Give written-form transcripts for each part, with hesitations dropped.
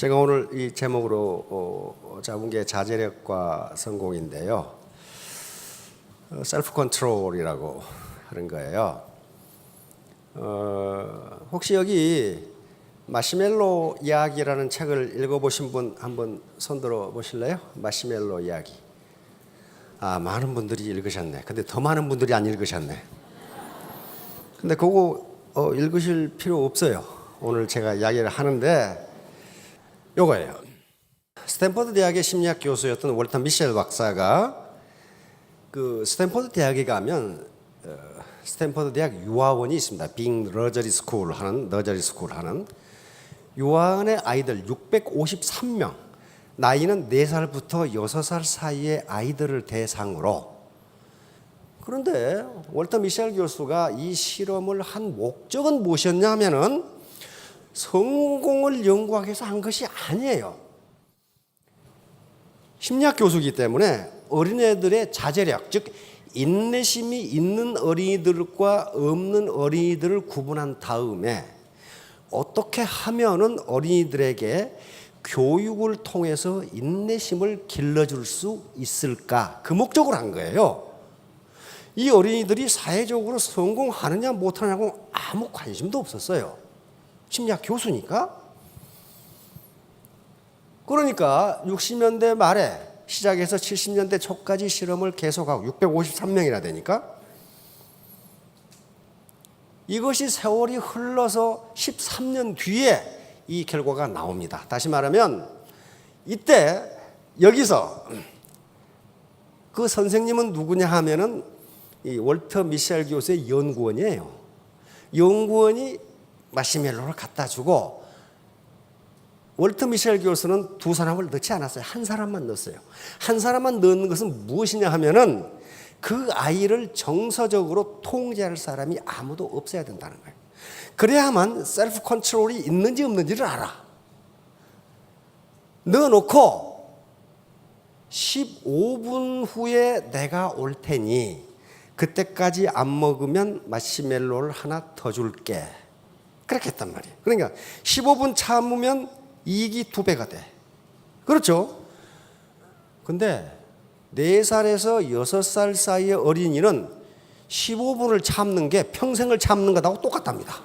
제가 오늘 이 제목으로 잡은 게 자제력과 성공인데요. 셀프 컨트롤이라고 하는 거예요. 혹시 여기 마시멜로 이야기라는 책을 읽어보신 분 한번 손들어 보실래요? 마시멜로 이야기. 많은 분들이 읽으셨네. 근데 더 많은 분들이 안 읽으셨네. 근데 그거 읽으실 필요 없어요. 오늘 제가 이야기를 하는데 요거예요. 스탠퍼드 대학의 심리학 교수였던 월터 미셸 박사가 그 스탠퍼드 대학에 가면 스탠퍼드 대학 유아원이 있습니다. 빙 너저리 스쿨 하는 유아원의 아이들 653명, 나이는 4살부터 6살 사이의 아이들을 대상으로. 그런데 월터 미셸 교수가 이 실험을 한 목적은 무엇이었냐면은 성공을 연구하기 위해서 한 것이 아니에요. 심리학 교수이기 때문에 어린애들의 자제력, 즉 인내심이 있는 어린이들과 없는 어린이들을 구분한 다음에 어떻게 하면은 어린이들에게 교육을 통해서 인내심을 길러줄 수 있을까, 그 목적으로 한 거예요. 이 어린이들이 사회적으로 성공하느냐 못하느냐고 아무 관심도 없었어요. 심리학 교수니까. 그러니까 60년대 말에 시작해서 70년대 초까지 실험을 계속하고 653명이나 되니까 이것이 세월이 흘러서 13년 뒤에 이 결과가 나옵니다. 다시 말하면 이때 여기서 그 선생님은 누구냐 하면은 이 월터 미셸 교수의 연구원이에요. 연구원이 마시멜로를 갖다 주고 월터 미셸 교수는 두 사람을 넣지 않았어요. 한 사람만 넣었어요. 한 사람만 넣는 것은 무엇이냐 하면은 그 아이를 정서적으로 통제할 사람이 아무도 없어야 된다는 거예요. 그래야만 셀프 컨트롤이 있는지 없는지를 알아. 넣어놓고 15분 후에 내가 올 테니 그때까지 안 먹으면 마시멜로를 하나 더 줄게. 그렇게 했단 말이에요. 그러니까 15분 참으면 이익이 2배가 돼. 그렇죠? 근데 4살에서 6살 사이의 어린이는 15분을 참는 게 평생을 참는 것하고 똑같답니다.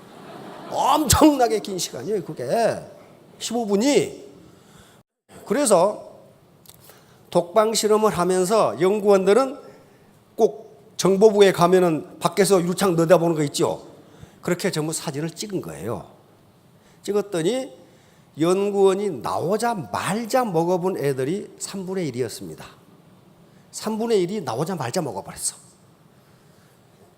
엄청나게 긴 시간이에요, 그게. 15분이. 그래서 독방 실험을 하면서 연구원들은 꼭 정보부에 가면은 밖에서 유리창 내다보는 거 있죠? 그렇게 전부 사진을 찍은 거예요. 찍었더니 연구원이 나오자마자 먹어본 애들이 3분의 1이었습니다. 3분의 1이 나오자마자 먹어버렸어.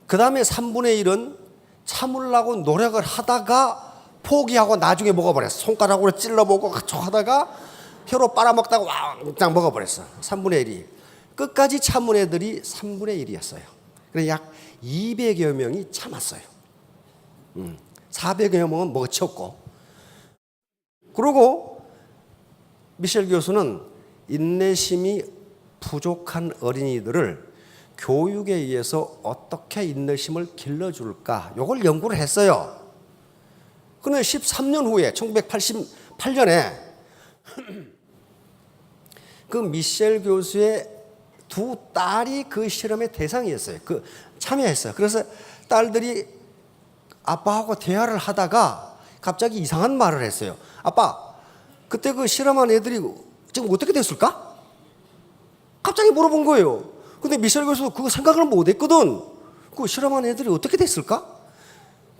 그 다음에 3분의 1은 참으려고 노력을 하다가 포기하고 나중에 먹어버렸어. 손가락으로 찔러보고 하다가 혀로 빨아먹다가 왕짱 먹어버렸어. 3분의 1이. 끝까지 참은 애들이 3분의 1이었어요. 그래서 약 200여 명이 참았어요. 400여 명은 먹어치웠고. 그리고 미셸 교수는 인내심이 부족한 어린이들을 교육에 의해서 어떻게 인내심을 길러줄까, 이걸 연구를 했어요. 그런데 13년 후에 1988년에 그 미셸 교수의 두 딸이 그 실험의 대상이었어요. 참여했어요. 그래서 딸들이 아빠하고 대화를 하다가 갑자기 이상한 말을 했어요. 아빠, 그때 그 실험한 애들이 지금 어떻게 됐을까? 갑자기 물어본 거예요. 근데 미셸 교수도 그거 생각을 못 했거든. 그 실험한 애들이 어떻게 됐을까?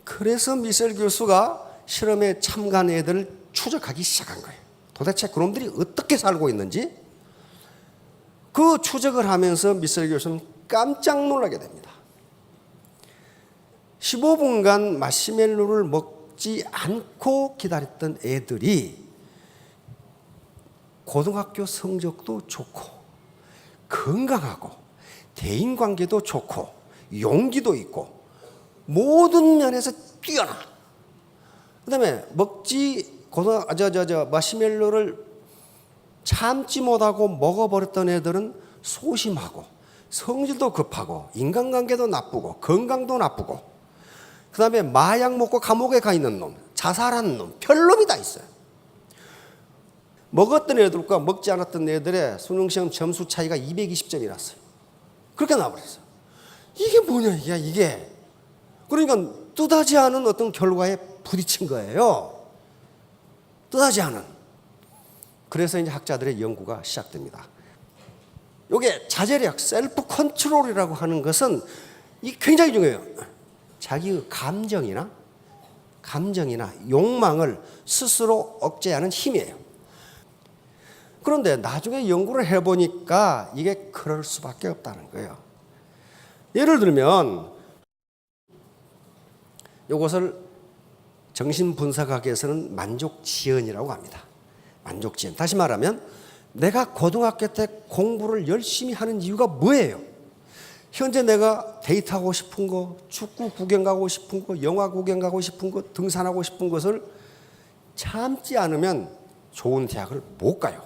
그래서 미셸 교수가 실험에 참가한 애들을 추적하기 시작한 거예요. 도대체 그놈들이 어떻게 살고 있는지. 그 추적을 하면서 미셸 교수는 깜짝 놀라게 됩니다. 15분간 마시멜로를 먹지 않고 기다렸던 애들이 고등학교 성적도 좋고 건강하고 대인관계도 좋고 용기도 있고 모든 면에서 뛰어나. 그다음에 마시멜로를 참지 못하고 먹어버렸던 애들은 소심하고 성질도 급하고 인간관계도 나쁘고 건강도 나쁘고, 그 다음에 마약 먹고 감옥에 가 있는 놈, 자살하는 놈, 별놈이 다 있어요. 먹었던 애들과 먹지 않았던 애들의 수능시험 점수 차이가 220점이 났어요. 그렇게 나와버렸어요. 이게 뭐냐 이게. 그러니까 뜻하지 않은 어떤 결과에 부딪힌 거예요. 뜻하지 않은. 그래서 이제 학자들의 연구가 시작됩니다. 이게 자제력, 셀프 컨트롤이라고 하는 것은 이 굉장히 중요해요. 자기의 감정이나 욕망을 스스로 억제하는 힘이에요. 그런데 나중에 연구를 해보니까 이게 그럴 수밖에 없다는 거예요. 예를 들면 이것을 정신분석학에서는 만족지연이라고 합니다. 만족지연. 다시 말하면 내가 고등학교 때 공부를 열심히 하는 이유가 뭐예요? 현재 내가 데이트하고 싶은 거, 축구 구경 가고 싶은 거, 영화 구경 가고 싶은 거, 등산하고 싶은 것을 참지 않으면 좋은 대학을 못 가요.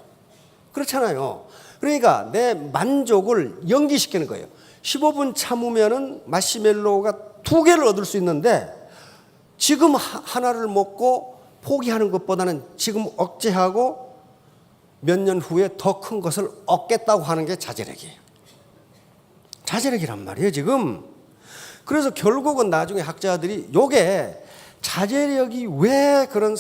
그렇잖아요. 그러니까 내 만족을 연기시키는 거예요. 15분 참으면은 마시멜로우가 2개를 얻을 수 있는데 지금 하나를 먹고 포기하는 것보다는 지금 억제하고 몇 년 후에 더 큰 것을 얻겠다고 하는 게 자제력이에요. 자제력이란 말이에요, 지금. 그래서 결국은 나중에 학자들이 요게 자제력이 왜 그런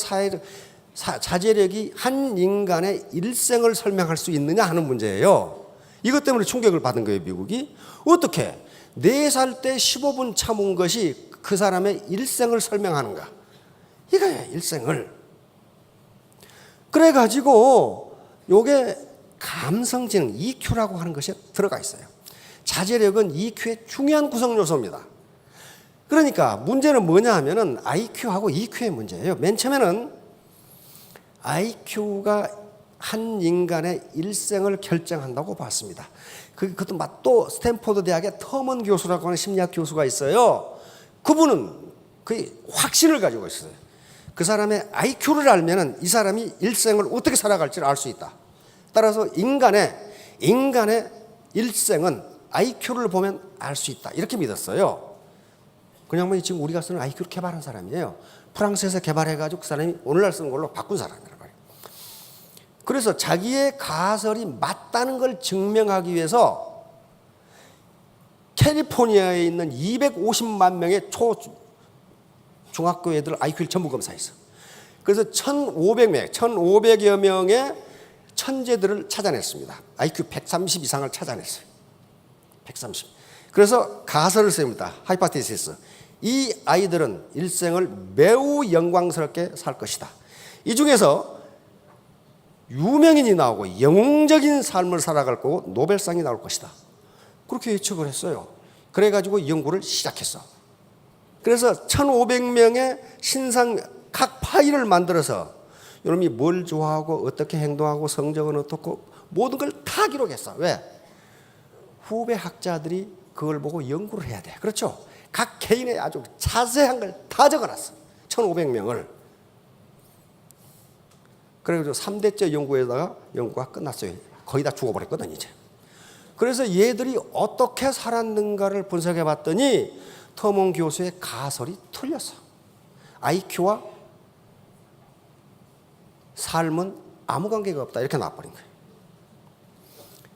자제력이 한 인간의 일생을 설명할 수 있느냐 하는 문제예요. 이것 때문에 충격을 받은 거예요, 미국이. 어떻게 4살 때 15분 참은 것이 그 사람의 일생을 설명하는가? 이거예요, 일생을. 그래가지고 요게 감성지능, EQ라고 하는 것이 들어가 있어요. 자제력은 EQ의 중요한 구성 요소입니다. 그러니까 문제는 뭐냐 하면은 IQ하고 EQ의 문제예요. 맨 처음에는 IQ가 한 인간의 일생을 결정한다고 봤습니다. 그것도 또 스탠포드 대학의 터먼 교수라고 하는 심리학 교수가 있어요. 그분은 거의 확신을 가지고 있어요. 그 사람의 IQ를 알면은 이 사람이 일생을 어떻게 살아갈지를 알 수 있다. 따라서 인간의 일생은 IQ를 보면 알 수 있다. 이렇게 믿었어요. 그냥 뭐 지금 우리가 쓰는 IQ를 개발한 사람이에요. 프랑스에서 개발해가지고 그 사람이 오늘날 쓰는 걸로 바꾼 사람이라고 해요. 그래서 자기의 가설이 맞다는 걸 증명하기 위해서 캘리포니아에 있는 250만 명의 중학교 애들 IQ를 전부 검사했어. 그래서 1,500여 명의 천재들을 찾아냈습니다. IQ 130 이상을 찾아냈어요. 130. 그래서 가설을 씁니다. 하이파테시스. 이 아이들은 일생을 매우 영광스럽게 살 것이다. 이 중에서 유명인이 나오고 영웅적인 삶을 살아갈 거고 노벨상이 나올 것이다. 그렇게 예측을 했어요. 그래가지고 연구를 시작했어. 그래서 1,500명의 신상 각 파일을 만들어서 여러분이 뭘 좋아하고 어떻게 행동하고 성적은 어떻고 모든 걸 다 기록했어. 왜? 후배 학자들이 그걸 보고 연구를 해야 돼. 그렇죠? 각 개인의 아주 자세한 걸 다 적어놨어. 1,500명을. 그래가지고 3대째 연구가 끝났어요. 거의 다 죽어버렸거든, 이제. 그래서 얘들이 어떻게 살았는가를 분석해 봤더니 터먼 교수의 가설이 틀렸어. IQ와 삶은 아무 관계가 없다. 이렇게 나와버린 거예요.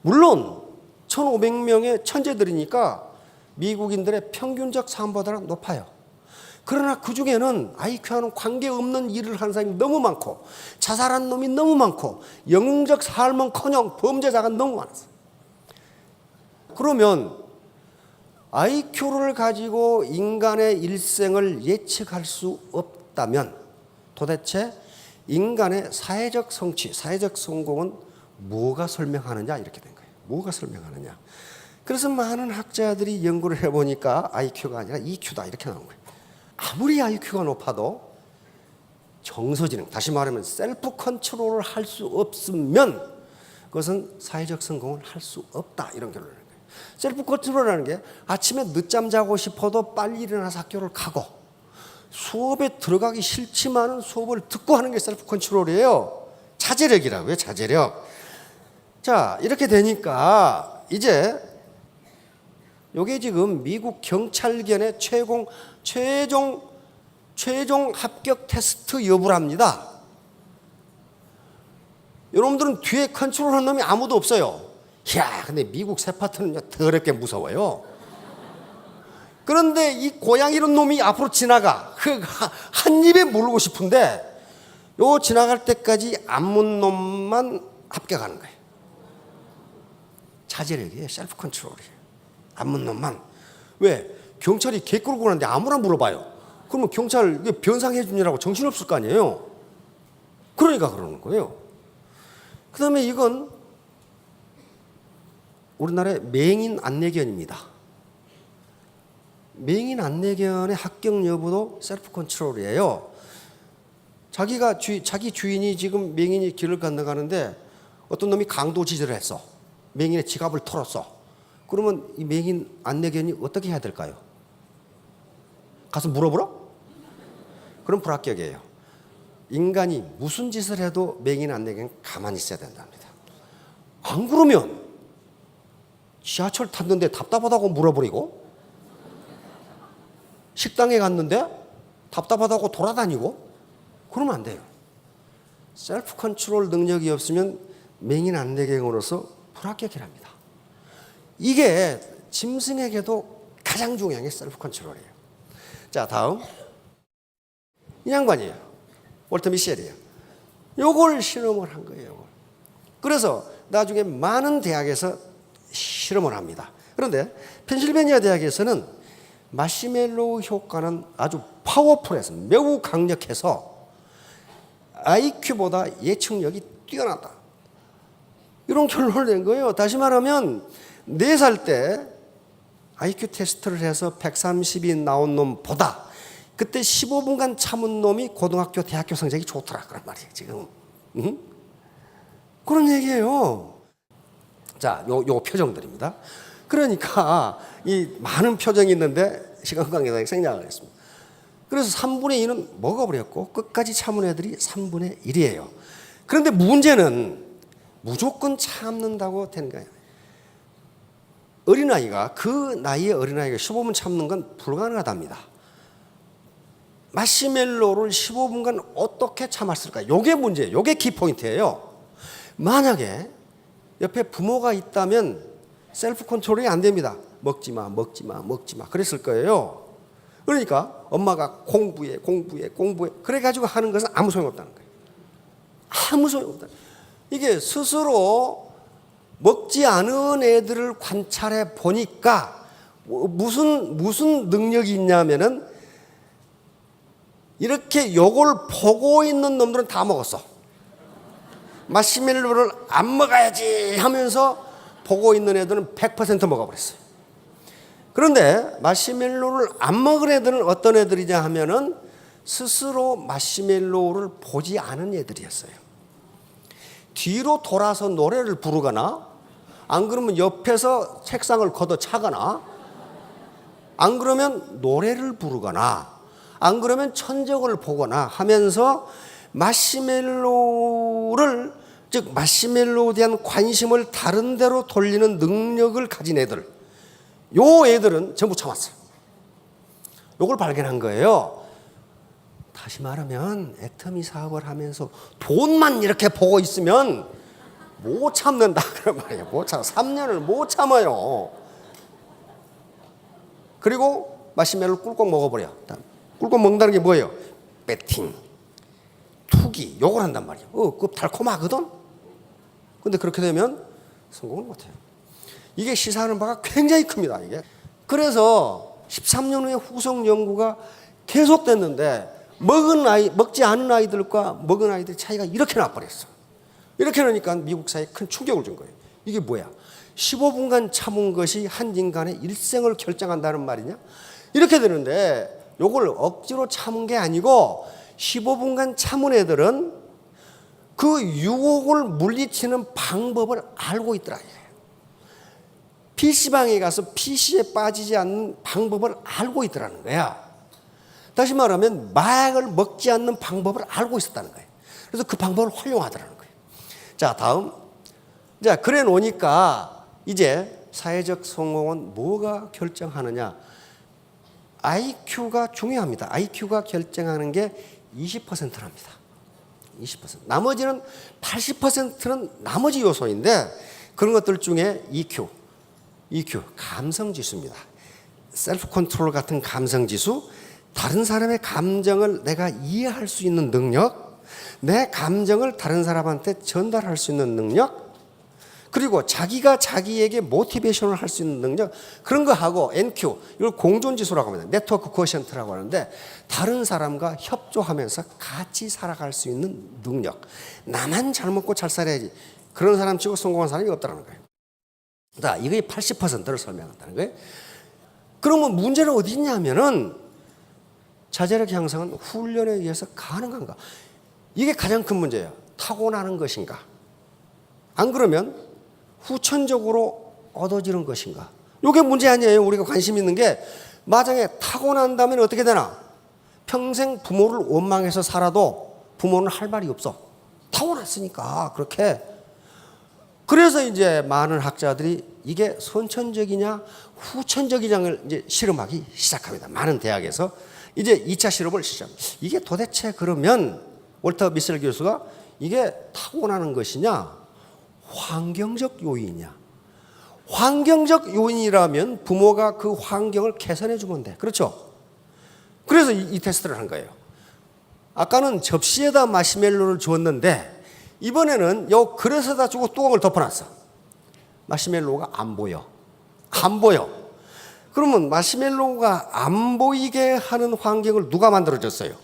물론 1,500명의 천재들이니까 미국인들의 평균적 삶보다는 높아요. 그러나 그 중에는 IQ와는 관계없는 일을 하는 사람이 너무 많고 자살한 놈이 너무 많고 영웅적 삶은커녕 범죄자가 너무 많았어. 그러면 IQ를 가지고 인간의 일생을 예측할 수 없다면 도대체 인간의 사회적 성취, 사회적 성공은 뭐가 설명하느냐 이렇게 된 거예요. 뭐가 설명하느냐. 그래서 많은 학자들이 연구를 해보니까 IQ가 아니라 EQ다 이렇게 나온 거예요. 아무리 IQ가 높아도 정서지능, 다시 말하면 셀프 컨트롤을 할 수 없으면 그것은 사회적 성공을 할 수 없다 이런 결론을 내는 거예요. 셀프 컨트롤이라는 게 아침에 늦잠 자고 싶어도 빨리 일어나서 학교를 가고 수업에 들어가기 싫지만은 수업을 듣고 하는 게 셀프 컨트롤이에요. 자제력이라고요, 자제력. 자, 이렇게 되니까 이제 요게 지금 미국 경찰견의 최종 합격 테스트 여부랍니다. 여러분들은 뒤에 컨트롤하는 놈이 아무도 없어요. 이야, 근데 미국 세파트는요 더럽게 무서워요. 그런데 이 고양 이런 놈이 앞으로 지나가. 한 입에 물고 싶은데 요 지나갈 때까지 안 문 놈만 합격하는 거예요. 자제력이에요. 셀프 컨트롤이에요. 안 문 놈만. 왜? 경찰이 개 끌고 가는데 아무나 물어봐요. 그러면 경찰 변상해 주느라고 정신없을 거 아니에요. 그러니까 그러는 거예요. 그 다음에 이건 우리나라의 맹인 안내견입니다. 맹인 안내견의 합격 여부도 셀프 컨트롤이에요. 자기 주인이 지금 맹인이 길을 건너가는데 어떤 놈이 강도 지지를 했어. 맹인의 지갑을 털었어. 그러면 이 맹인 안내견이 어떻게 해야 될까요? 가서 물어보러? 그럼 불합격이에요. 인간이 무슨 짓을 해도 맹인 안내견은 가만히 있어야 된답니다. 안 그러면 지하철 탔는데 답답하다고 물어버리고, 식당에 갔는데 답답하다고 돌아다니고, 그러면 안 돼요. 셀프 컨트롤 능력이 없으면 맹인 안내견으로서 불합격이랍니다. 이게 짐승에게도 가장 중요한 게 셀프 컨트롤이에요. 자, 다음 이 양반이에요. 월터 미셸이에요. 요걸 실험을 한 거예요. 요걸. 그래서 나중에 많은 대학에서 실험을 합니다. 그런데 펜실베니아 대학에서는 마시멜로우 효과는 아주 파워풀해서 매우 강력해서 IQ보다 예측력이 뛰어나다. 이런 결론을 낸 거예요. 다시 말하면 4살 때 IQ 테스트를 해서 130이 나온 놈보다 그때 15분간 참은 놈이 고등학교, 대학교 성적이 좋더라. 그런 말이에요, 지금. 응? 그런 얘기예요. 자, 요 표정들입니다. 그러니까 이 많은 표정이 있는데 시간 관계상 생략을 했습니다. 그래서 3분의 2는 먹어버렸고 끝까지 참은 애들이 3분의 1이에요. 그런데 문제는 무조건 참는다고 되는 거예요. 어린아이가, 그 나이의 어린아이가 15분 참는 건 불가능하답니다. 마시멜로를 15분간 어떻게 참았을까? 요게 문제예요. 요게 키포인트예요. 만약에 옆에 부모가 있다면 셀프 컨트롤이 안 됩니다. 먹지 마, 먹지 마, 먹지 마. 그랬을 거예요. 그러니까 엄마가 공부해. 그래가지고 하는 것은 아무 소용없다는 거예요. 아무 소용없다. 이게 스스로 먹지 않은 애들을 관찰해 보니까 무슨 능력이 있냐면은 이렇게 요걸 보고 있는 놈들은 다 먹었어. 마시멜로를 안 먹어야지 하면서 보고 있는 애들은 100% 먹어버렸어요. 그런데 마시멜로를 안 먹은 애들은 어떤 애들이냐 하면은 스스로 마시멜로를 보지 않은 애들이었어요. 뒤로 돌아서 노래를 부르거나, 안 그러면 옆에서 책상을 걷어차거나, 안 그러면 노래를 부르거나, 안 그러면 천적을 보거나 하면서 마시멜로를, 즉 마시멜로에 대한 관심을 다른 데로 돌리는 능력을 가진 애들, 요 애들은 전부 참았어요. 요걸 발견한 거예요. 다시 말하면 애터미 사업을 하면서 돈만 이렇게 보고 있으면 못 참는다 그런 말이에요. 못 참, 3년을 못 참아요. 그리고 마시멜로를 꿀꺽 먹어버려. 꿀꺽 먹는다는 게 뭐예요? 배팅, 투기, 요걸 한단 말이에요. 그거 달콤하거든? 근데 그렇게 되면 성공을 못해요. 이게 시사하는 바가 굉장히 큽니다, 이게. 그래서 13년 후에 후속 연구가 계속됐는데 먹지 않은 아이들과 먹은 아이들 차이가 이렇게 나버렸어. 이렇게 나니까 미국 사회에 큰 충격을 준 거예요. 이게 뭐야? 15분간 참은 것이 한 인간의 일생을 결정한다는 말이냐? 이렇게 되는데 요걸 억지로 참은 게 아니고 15분간 참은 애들은 그 유혹을 물리치는 방법을 알고 있더라. PC방에 가서 PC에 빠지지 않는 방법을 알고 있더라는 거야. 다시 말하면 마약을 먹지 않는 방법을 알고 있었다는 거예요. 그래서 그 방법을 활용하더라는 거예요. 자, 다음. 자, 그래 놓으니까 이제 사회적 성공은 뭐가 결정하느냐? IQ가 중요합니다. IQ가 결정하는 게 20%랍니다. 20%. 나머지는 80%는 나머지 요소인데 그런 것들 중에 EQ, 감성 지수입니다. 셀프 컨트롤 같은 감성 지수, 다른 사람의 감정을 내가 이해할 수 있는 능력, 내 감정을 다른 사람한테 전달할 수 있는 능력, 그리고 자기가 자기에게 모티베이션을 할 수 있는 능력, 그런 거 하고 NQ, 이걸 공존지수라고 합니다. 네트워크 코에션트라고 하는데 다른 사람과 협조하면서 같이 살아갈 수 있는 능력. 나만 잘 먹고 잘 살아야지. 그런 사람 치고 성공한 사람이 없다는 거예요. 자, 이게 80%를 설명한다는 거예요. 그러면 문제는 어디 있냐면은 자제력 향상은 훈련에 의해서 가능한가? 이게 가장 큰 문제예요. 타고나는 것인가? 안 그러면 후천적으로 얻어지는 것인가? 이게 문제 아니에요. 우리가 관심 있는 게 만약에 타고난다면 어떻게 되나? 평생 부모를 원망해서 살아도 부모는 할 말이 없어. 타고났으니까 그렇게. 그래서 이제 많은 학자들이 이게 선천적이냐 후천적이냐를 이제 실험하기 시작합니다. 많은 대학에서 이제 2차 실험을 시작합니다. 이게 도대체 그러면 월터 미셀 교수가 이게 타고나는 것이냐 환경적 요인이냐. 환경적 요인이라면 부모가 그 환경을 개선해 주면 돼. 그렇죠? 그래서 이 테스트를 한 거예요. 아까는 접시에다 마시멜로를 주었는데 이번에는 요 그릇에다 주고 뚜껑을 덮어놨어. 마시멜로가 안 보여. 안 보여. 그러면 마시멜로가 안 보이게 하는 환경을 누가 만들어줬어요?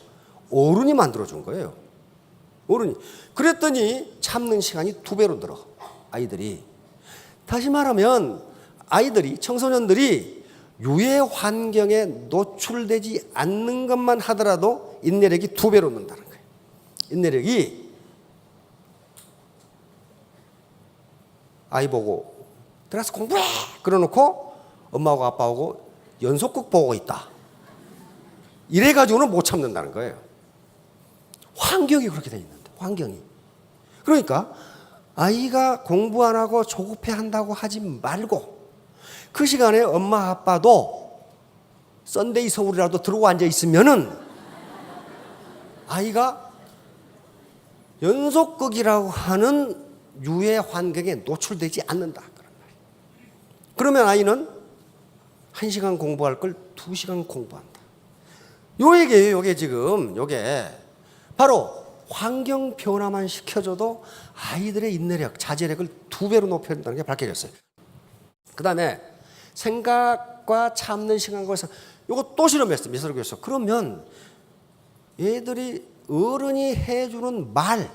어른이 만들어준 거예요. 어른이. 그랬더니 참는 시간이 2배로 늘어. 아이들이. 다시 말하면 아이들이, 청소년들이 유해 환경에 노출되지 않는 것만 하더라도 인내력이 2배로 는다는 거예요. 인내력이. 아이 보고 들어가서 공부해! 그러놓고 엄마하고 아빠하고 연속극 보고 있다. 이래가지고는 못 참는다는 거예요. 환경이 그렇게 돼 있는데, 환경이. 그러니까 아이가 공부 안 하고 조급해 한다고 하지 말고 그 시간에 엄마 아빠도 썬데이 서울이라도 들어와 앉아 있으면은 아이가 연속극이라고 하는 유해 환경에 노출되지 않는다. 그러면 아이는 1시간 공부할 걸 2시간 공부한다. 요 얘기예요. 요게 지금 요게 바로 환경 변화만 시켜줘도 아이들의 인내력, 자제력을 2배로 높여준다는 게 밝혀졌어요. 그 다음에 생각과 참는 시간과 요거 또 실험했어요. 미술 교수. 그러면 얘들이 어른이 해주는 말,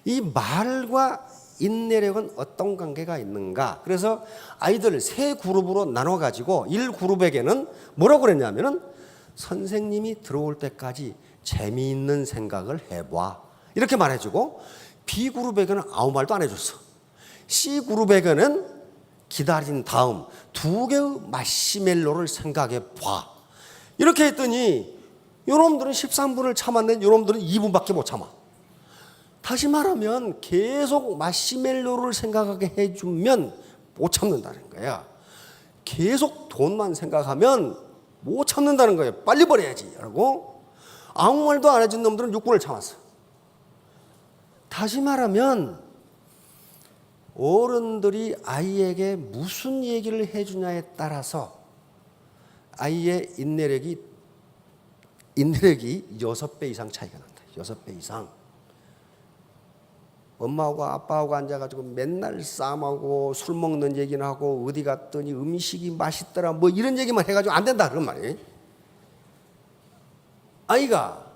이 말과 인내력은 어떤 관계가 있는가? 그래서 아이들 3그룹으로 나눠가지고 1그룹에게는 뭐라고 그랬냐면은 선생님이 들어올 때까지 재미있는 생각을 해봐. 이렇게 말해주고 B그룹에게는 아무 말도 안 해줬어. C그룹에게는 기다린 다음 2개의 마시멜로를 생각해 봐. 이렇게 했더니 요놈들은 13분을 참았는데 요놈들은 2분밖에 못 참아. 다시 말하면 계속 마시멜로를 생각하게 해주면 못 참는다는 거야. 계속 돈만 생각하면 못 참는다는 거예요. 빨리 버려야지 라고. 아무 말도 안 해준 놈들은 6분을 참았어. 다시 말하면 어른들이 아이에게 무슨 얘기를 해주냐에 따라서 아이의 인내력이 6배 이상 차이가 난다. 6배 이상. 엄마하고 아빠하고 앉아가지고 맨날 싸움하고 술 먹는 얘기나 하고 어디 갔더니 음식이 맛있더라 뭐 이런 얘기만 해가지고 안 된다 그런 말이에요. 아이가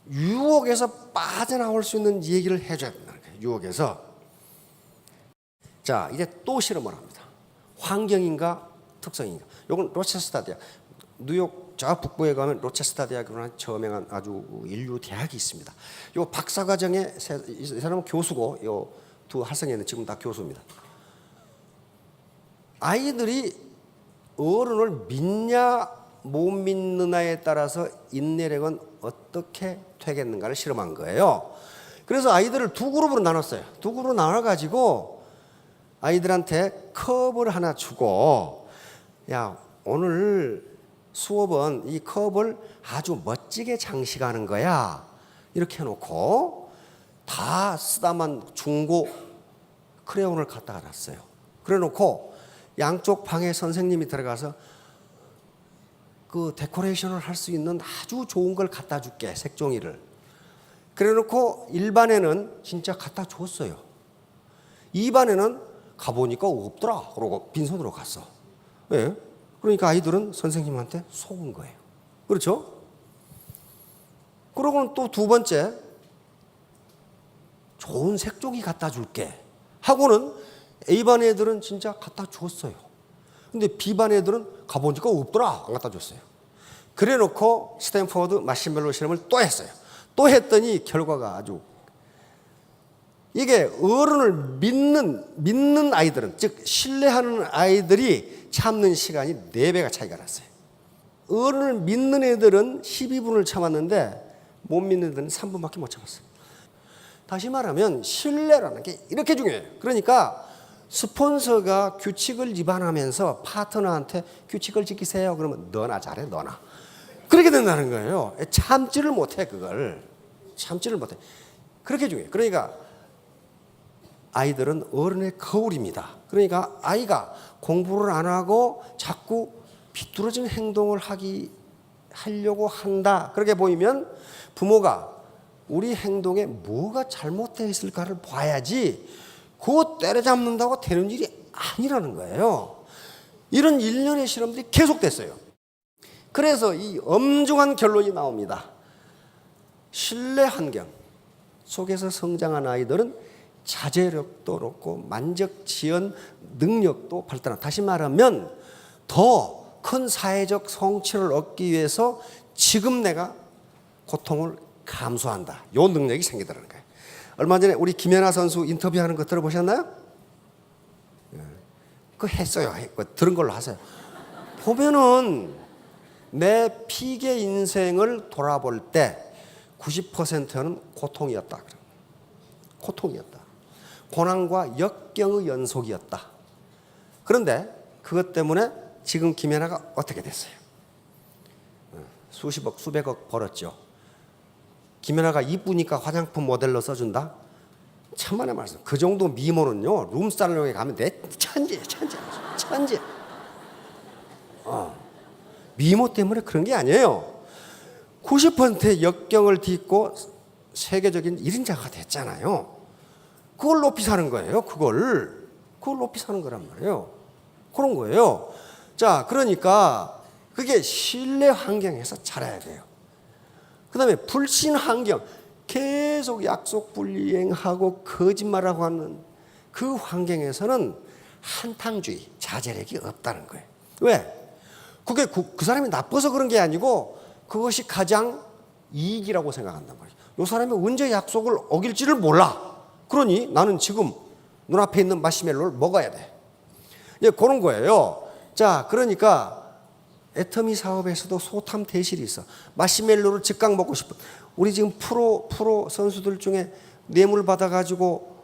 유혹에서 빠져나올 수 있는 얘기를 해줘야 된다는 거예요. 유혹에서. 자, 이제 또 실험을 합니다. 환경인가 특성인가. 이건 로체스터 대학. 뉴욕 저 북부에 가면 로체스터 대학으로 저명한 아주 인류 대학이 있습니다. 요 박사과정에 이 사람은 교수고 요 두 학생회는 지금 다 교수입니다. 아이들이 어른을 믿냐 못 믿느냐에 따라서 인내력은 어떻게 되겠는가를 실험한 거예요. 그래서 아이들을 2그룹으로 나눴어요. 2그룹으로 나눠가지고 아이들한테 컵을 하나 주고 야 오늘 수업은 이 컵을 아주 멋지게 장식하는 거야. 이렇게 해놓고 다 쓰다만 중고 크레용을 갖다가 놨어요. 그래 놓고 양쪽 방에 선생님이 들어가서 그 데코레이션을 할 수 있는 아주 좋은 걸 갖다 줄게, 색종이를. 그래 놓고 1반에는 진짜 갖다 줬어요. 2반에는 가보니까 없더라. 그러고 빈손으로 갔어. 왜? 그러니까 아이들은 선생님한테 속은 거예요. 그렇죠? 그러고는 또 두 번째, 좋은 색종이 갖다 줄게 하고는 A반 애들은 진짜 갖다 줬어요. 근데 B반 애들은 가보니까 없더라. 안 갖다 줬어요. 그래 놓고 스탠포드 마시멜로 실험을 또 했어요. 또 했더니 결과가 아주, 이게 어른을 믿는 아이들은, 즉 신뢰하는 아이들이 참는 시간이 4배가 차이가 났어요. 어른을 믿는 애들은 12분을 참았는데 못 믿는 애들은 3분밖에 못 참았어요. 다시 말하면 신뢰라는 게 이렇게 중요해요. 그러니까 스폰서가 규칙을 위반하면서 파트너한테 규칙을 지키세요. 그러면 너나 잘해, 너나. 그렇게 된다는 거예요. 참지를 못해, 그걸. 참지를 못해. 그렇게 중요해요. 그러니까 아이들은 어른의 거울입니다. 그러니까 아이가 공부를 안 하고 자꾸 비뚤어진 행동을 하려고 한다. 그렇게 보이면 부모가 우리 행동에 뭐가 잘못되어 있을까를 봐야지 그거 때려잡는다고 되는 일이 아니라는 거예요. 이런 일련의 실험들이 계속됐어요. 그래서 이 엄중한 결론이 나옵니다. 신뢰 환경 속에서 성장한 아이들은 자제력도 높고 만적 지연 능력도 발달한다. 다시 말하면 더 큰 사회적 성취를 얻기 위해서 지금 내가 고통을 감수한다. 요 능력이 생기더라는 거예요. 얼마 전에 우리 김연아 선수 인터뷰하는 거 들어보셨나요? 그거 했어요. 들은 걸로 하세요. 보면은 내 피계 인생을 돌아볼 때 90%는 고통이었다. 고통이었다. 고난과 역경의 연속이었다. 그런데 그것 때문에 지금 김연아가 어떻게 됐어요? 수십억, 수백억 벌었죠. 김연아가 이쁘니까 화장품 모델로 써준다? 천만의 말씀. 그 정도 미모는요, 룸살롱에 가면 내 천재. 미모 때문에 그런 게 아니에요. 90%의 역경을 딛고 세계적인 1인자가 됐잖아요. 그걸 높이 사는 거예요. 그걸 높이 사는 거란 말이에요. 그런 거예요. 자, 그러니까 그게 신뢰 환경에서 자라야 돼요. 그 다음에 불신 환경, 계속 약속 불이행하고 거짓말하고 하는 그 환경에서는 한탕주의, 자제력이 없다는 거예요. 왜? 그게 그 사람이 나빠서 그런 게 아니고 그것이 가장 이익이라고 생각한단 말이에요. 이 사람이 언제 약속을 어길지를 몰라. 그러니 나는 지금 눈앞에 있는 마시멜로를 먹어야 돼. 이제 그런 거예요. 자, 그러니까 애터미 사업에서도 소탐 대실이 있어. 마시멜로를 즉각 먹고 싶어. 우리 지금 프로 선수들 중에 뇌물 받아가지고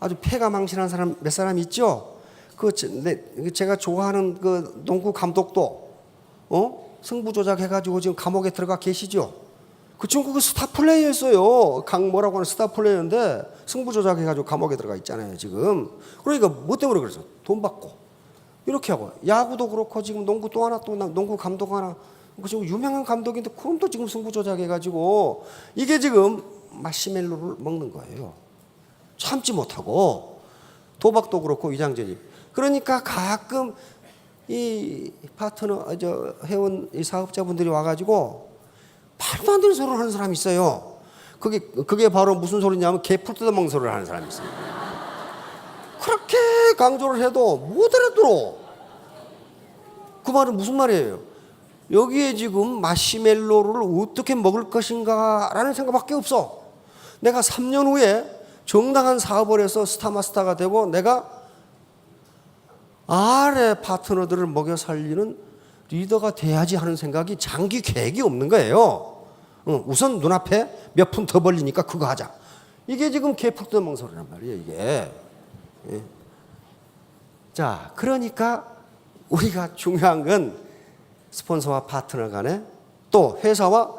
아주 폐가 망신한 사람 몇 사람 있죠? 제가 좋아하는 그 농구 감독도 승부 조작해가지고 지금 감옥에 들어가 계시죠? 그 친구 그 스타 플레이였어요. 강모라고 하는 스타 플레이였는데 승부 조작해가지고 감옥에 들어가 있잖아요, 지금. 그러니까 뭐 때문에 그랬어? 돈 받고. 이렇게 하고. 야구도 그렇고 지금 농구 또 하나, 또 농구 감독 하나. 그 지금 유명한 감독인데 그럼 또 지금 승부 조작해가지고 이게 지금 마시멜로를 먹는 거예요. 참지 못하고. 도박도 그렇고 위장전입. 그러니까 가끔 이 파트너, 회원 이 사업자분들이 와가지고 말도 안 되는 소리를 하는 사람이 있어요. 그게 바로 무슨 소리냐면 개풀 뜯어먹는 소리를 하는 사람이 있어요. 그렇게 강조를 해도 못 알아들어. 그 말은 무슨 말이에요? 여기에 지금 마시멜로를 어떻게 먹을 것인가라는 생각밖에 없어. 내가 3년 후에 정당한 사업을 해서 스타마스터가 되고 내가 아래 파트너들을 먹여 살리는 리더가 돼야지 하는 생각이 장기 계획이 없는 거예요. 우선 눈앞에 몇 푼 더 벌리니까 그거 하자. 이게 지금 개풀 뜯어먹는 소리란 말이에요, 이게. 예. 자, 그러니까 우리가 중요한 건 스폰서와 파트너 간에 또 회사와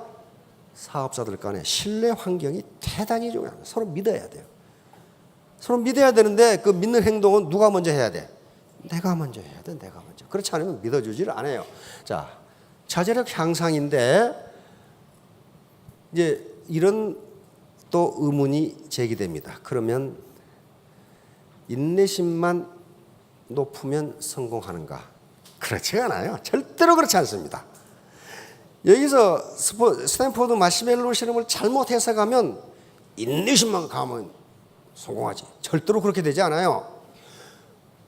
사업자들 간의 신뢰 환경이 대단히 중요합니다. 서로 믿어야 돼요. 서로 믿어야 되는데 그 믿는 행동은 누가 먼저 해야 돼? 내가 먼저 해야 돼. 내가 먼저. 그렇지 않으면 믿어주지를 않아요. 자, 자제력 향상인데 이제 이런 또 의문이 제기됩니다. 그러면 인내심만 높으면 성공하는가? 그렇지 않아요. 절대로 그렇지 않습니다. 여기서 스탠포드 마시멜로 실험을 잘못 해석하면 인내심만 가면 성공하지. 절대로 그렇게 되지 않아요.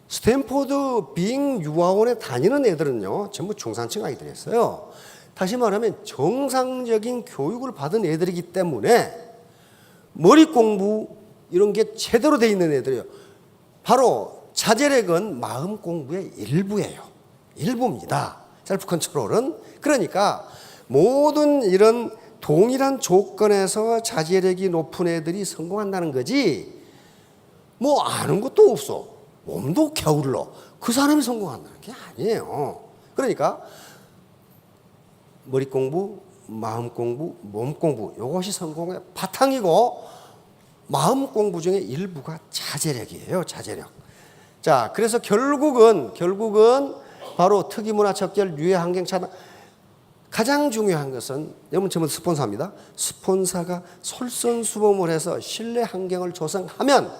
스탠포드 빙 유아원에 다니는 애들은요, 전부 중산층 아이들이었어요. 다시 말하면 정상적인 교육을 받은 애들이기 때문에 머리 공부 이런 게 제대로 돼 있는 애들이에요. 바로 자제력은 마음 공부의 일부예요. 일부입니다. 셀프 컨트롤은. 그러니까 모든 이런 동일한 조건에서 자제력이 높은 애들이 성공한다는 거지, 뭐 아는 것도 없어, 몸도 게을러, 그 사람이 성공한다는 게 아니에요. 그러니까 머리 공부, 마음 공부, 몸 공부, 이것이 성공의 바탕이고, 마음 공부 중에 일부가 자제력이에요. 자제력. 자, 그래서 결국은 바로 특이문화 척결, 유해 환경 차단. 가장 중요한 것은, 여러분 전부 스폰서입니다. 스폰서가 솔선수범을 해서 신뢰 환경을 조성하면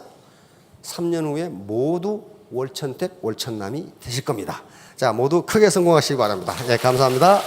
3년 후에 모두 월천택, 월천남이 되실 겁니다. 자, 모두 크게 성공하시기 바랍니다. 네, 감사합니다.